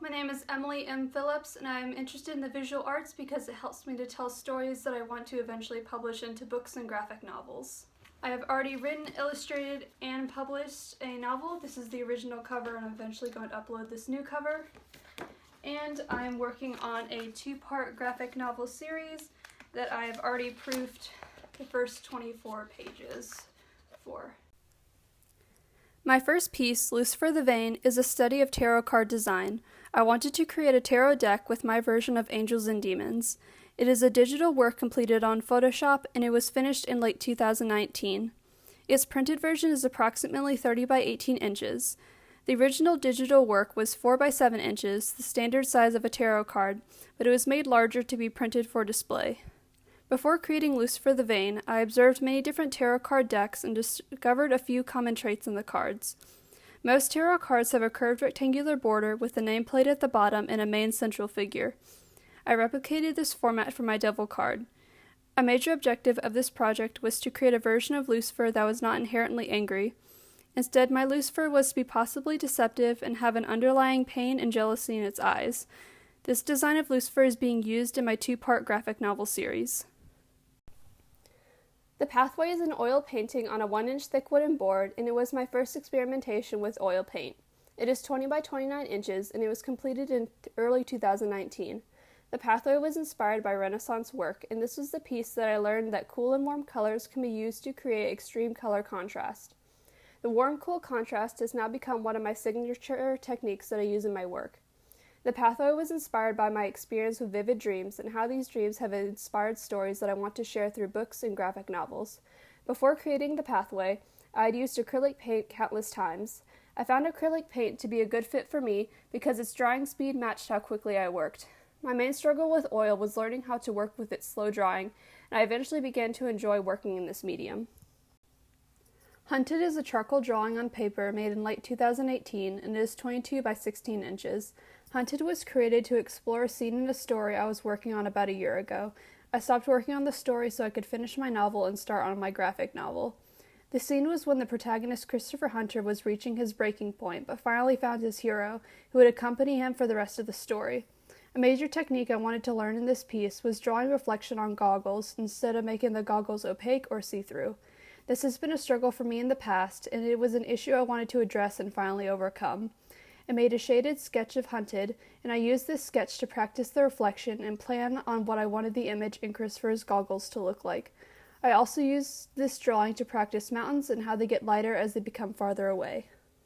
My name is Emily M. Phillips, and I am interested in the visual arts because it helps me to tell stories that I want to eventually publish into books and graphic novels. I have already written, illustrated, and published a novel. This is the original cover, and I'm eventually going to upload this new cover. And I am working on a 2-part graphic novel series that I have already proofed the first 24 pages for. My first piece, Lucifer the Vain, is a study of tarot card design. I wanted to create a tarot deck with my version of Angels and Demons. It is a digital work completed on Photoshop, and it was finished in late 2019. Its printed version is approximately 30 by 18 inches. The original digital work was 4 by 7 inches, the standard size of a tarot card, but it was made larger to be printed for display. Before creating Lucifer the Vain, I observed many different tarot card decks and discovered a few common traits in the cards. Most tarot cards have a curved rectangular border with a nameplate at the bottom and a main central figure. I replicated this format for my Devil card. A major objective of this project was to create a version of Lucifer that was not inherently angry. Instead, my Lucifer was to be possibly deceptive and have an underlying pain and jealousy in its eyes. This design of Lucifer is being used in my 2-part graphic novel series. The pathway is an oil painting on a 1-inch thick wooden board, and it was my first experimentation with oil paint. It is 20 by 29 inches, and it was completed in early 2019. The pathway was inspired by Renaissance work, and this was the piece that I learned that cool and warm colors can be used to create extreme color contrast. The warm-cool contrast has now become one of my signature techniques that I use in my work. The pathway was inspired by my experience with vivid dreams and how these dreams have inspired stories that I want to share through books and graphic novels. Before creating the pathway, I had used acrylic paint countless times. I found acrylic paint to be a good fit for me because its drying speed matched how quickly I worked. My main struggle with oil was learning how to work with its slow drying, and I eventually began to enjoy working in this medium. Hunted is a charcoal drawing on paper made in late 2018, and it is 22 by 16 inches. Hunted was created to explore a scene in a story I was working on about a year ago. I stopped working on the story so I could finish my novel and start on my graphic novel. The scene was when the protagonist Christopher Hunter was reaching his breaking point, but finally found his hero, who would accompany him for the rest of the story. A major technique I wanted to learn in this piece was drawing reflection on goggles instead of making the goggles opaque or see-through. This has been a struggle for me in the past, and it was an issue I wanted to address and finally overcome. I made a shaded sketch of Hunted, and I used this sketch to practice the reflection and plan on what I wanted the image in Christopher's goggles to look like. I also used this drawing to practice mountains and how they get lighter as they become farther away.